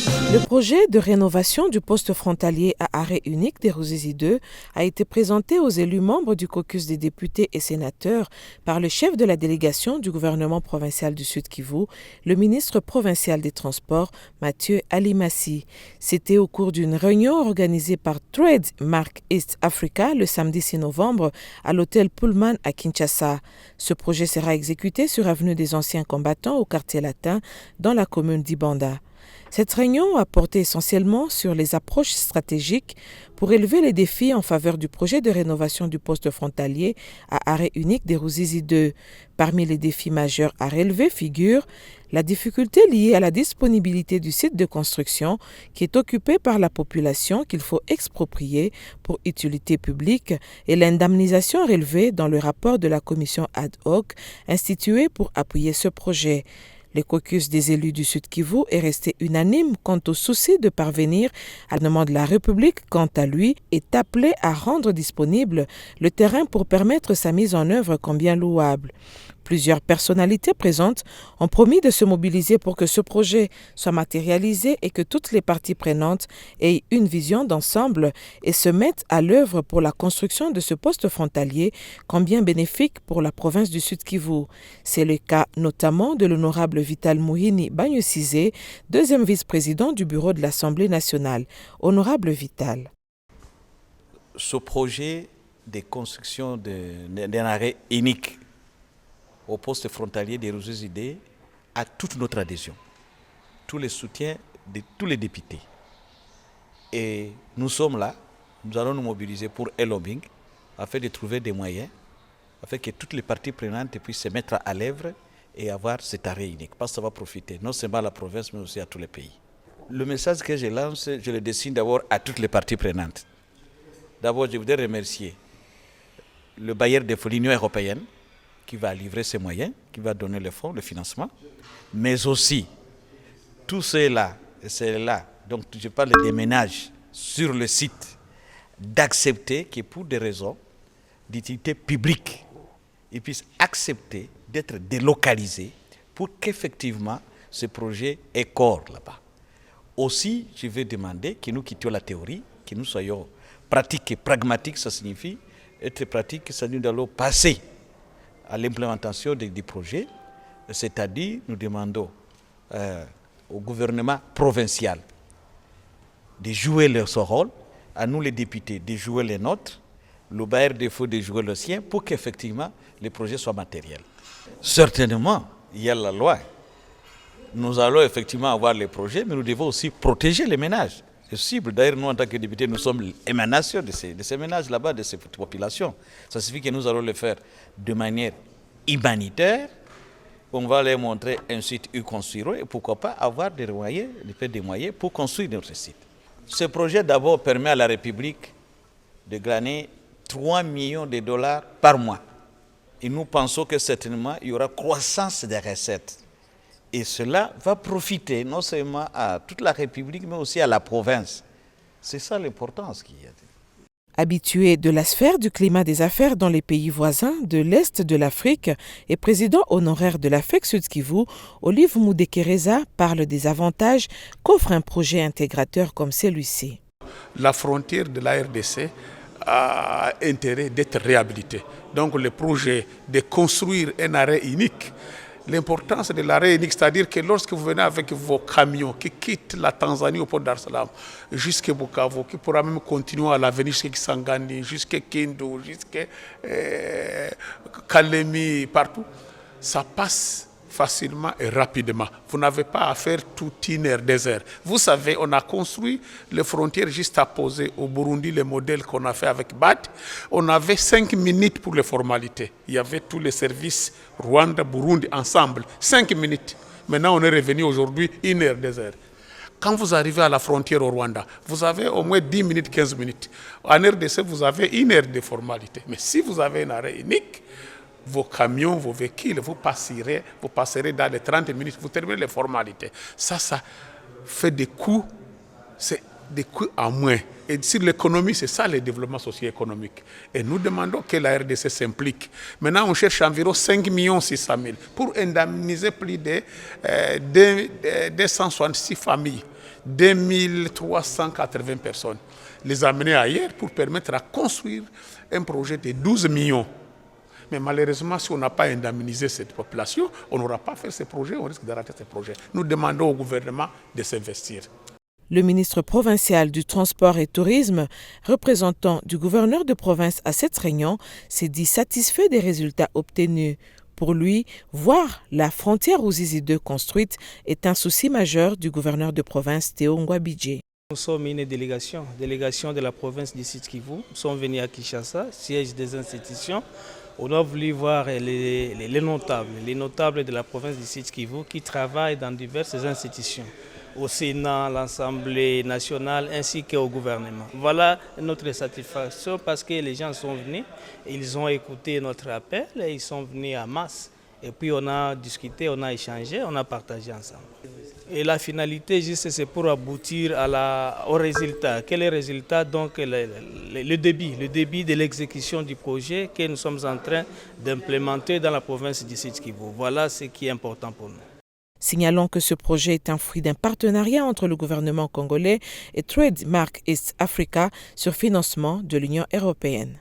Le projet de rénovation du poste frontalier à arrêt unique des Ruzizi 2 a été présenté aux élus membres du caucus des députés et sénateurs par le chef de la délégation du gouvernement provincial du Sud-Kivu, le ministre provincial des Transports, Mathieu Alimassi. C'était au cours d'une réunion organisée par Trade Mark East Africa le samedi 6 novembre à l'hôtel Pullman à Kinshasa. Ce projet sera exécuté sur avenue des Anciens Combattants au quartier latin dans la commune d'Ibanda. Cette réunion a porté essentiellement sur les approches stratégiques pour élever les défis en faveur du projet de rénovation du poste frontalier à arrêt unique des Ruzizi 2. Parmi les défis majeurs à relever figure la difficulté liée à la disponibilité du site de construction qui est occupé par la population qu'il faut exproprier pour utilité publique et l'indemnisation relevée dans le rapport de la commission ad hoc instituée pour appuyer ce projet. Le caucus des élus du Sud-Kivu est resté unanime quant au souci de parvenir à la demande de la République. Quant à lui, est appelé à rendre disponible le terrain pour permettre sa mise en œuvre combien louable. Plusieurs personnalités présentes ont promis de se mobiliser pour que ce projet soit matérialisé et que toutes les parties prenantes aient une vision d'ensemble et se mettent à l'œuvre pour la construction de ce poste frontalier combien bénéfique pour la province du Sud-Kivu. C'est le cas notamment de l'honorable Vital Mouhini Bagnosizé, deuxième vice-président du bureau de l'Assemblée nationale. Honorable Vital. Ce projet de construction d'un arrêt unique au poste frontalier des Ruzizi 2 a toute notre adhésion, tous les soutiens de tous les députés. Et nous sommes là, nous allons nous mobiliser pour un lobbying afin de trouver des moyens, afin que toutes les parties prenantes puissent se mettre à l'œuvre et avoir cet arrêt unique, parce que ça va profiter non seulement à la province mais aussi à tous les pays. Le message que je lance, je le dessine d'abord à toutes les parties prenantes. D'abord, je voudrais remercier le bailleur de fonds, l'Union européenne, qui va livrer ses moyens, qui va donner le fonds, le financement, mais aussi tous ceux-là, donc je parle des ménages sur le site, d'accepter que pour des raisons d'utilité publique, ils puissent accepter d'être délocalisés pour qu'effectivement ce projet ait corps là-bas. Aussi, je vais demander que nous quittions la théorie, que nous soyons pratiques et pragmatiques, ça signifie être pratique, ça nous allons passer à l'implémentation du projet, c'est-à-dire nous demandons au gouvernement provincial de jouer son rôle, à nous les députés de jouer le nôtre, le bailleur de fonds de jouer le sien pour qu'effectivement le projet soit matériel. Certainement, il y a la loi. Nous allons effectivement avoir les projets, mais nous devons aussi protéger les ménages. C'est possible. D'ailleurs, nous, en tant que députés, nous sommes l'émanation de ces ménages là-bas, de ces populations. Ça signifie que nous allons le faire de manière humanitaire. On va leur montrer un site où construire et pourquoi pas avoir des moyens pour construire notre site. Ce projet d'abord permet à la République de gagner 3 millions de dollars par mois. Et nous pensons que certainement il y aura croissance des recettes. Et cela va profiter non seulement à toute la République, mais aussi à la province. C'est ça l'importance qu'il y a. Habitué de la sphère du climat des affaires dans les pays voisins de l'Est de l'Afrique et président honoraire de l'AFEC Sud-Kivu, Olive Moudekereza parle des avantages qu'offre un projet intégrateur comme celui-ci. La frontière de la RDC a intérêt d'être réhabilitée. Donc le projet de construire un arrêt unique, l'importance de l'arrêt unique, c'est-à-dire que lorsque vous venez avec vos camions qui quittent la Tanzanie au port Dar es Salaam jusqu'à Bukavu, qui pourra même continuer à l'avenir jusqu'à Kisangani, jusqu'à Kindu, jusqu'à Kalemi, partout, ça passe facilement et rapidement. Vous n'avez pas à faire toute une heure, des heures. Vous savez, on a construit les frontières juste à poser au Burundi, le modèle qu'on a fait avec BAD. On avait 5 minutes pour les formalités. Il y avait tous les services Rwanda, Burundi ensemble. 5 minutes. Maintenant, on est revenu aujourd'hui 1 heure, 2 heures. Quand vous arrivez à la frontière au Rwanda, vous avez au moins 10 minutes, 15 minutes. En RDC, vous avez 1 heure de formalité. Mais si vous avez un arrêt unique, vos camions, vos véhicules, vous passerez dans les 30 minutes, vous terminez les formalités. Ça fait des coûts, c'est des coûts à moins. Et sur l'économie, c'est ça le développement socio-économique. Et nous demandons que la RDC s'implique. Maintenant, on cherche environ 5 600 000 pour indemniser plus de 266 familles 2380 personnes, les amener ailleurs pour permettre à construire un projet de 12 millions. Mais malheureusement, si on n'a pas indemnisé cette population, on n'aura pas fait ce projet, on risque de rater ce projet. Nous demandons au gouvernement de s'investir. Le ministre provincial du Transport et Tourisme, représentant du gouverneur de province à cette réunion, s'est dit satisfait des résultats obtenus. Pour lui, voir la frontière Ruzizi 2 construite est un souci majeur du gouverneur de province Théo Ngouabidje. Nous sommes une délégation de la province du Sud Kivu. Nous sommes venus à Kinshasa, siège des institutions. On a voulu voir les notables de la province du Sud Kivu qui travaillent dans diverses institutions, au Sénat, l'Assemblée nationale ainsi qu'au gouvernement. Voilà notre satisfaction parce que les gens sont venus, ils ont écouté notre appel et ils sont venus en masse. Et puis on a discuté, on a échangé, on a partagé ensemble. Et la finalité, juste, c'est pour aboutir au résultat. Quel est le résultat? Donc le débit de l'exécution du projet que nous sommes en train d'implémenter dans la province du Sud Kivu. Voilà ce qui est important pour nous. Signalons que ce projet est un fruit d'un partenariat entre le gouvernement congolais et Trademark East Africa sur financement de l'Union européenne.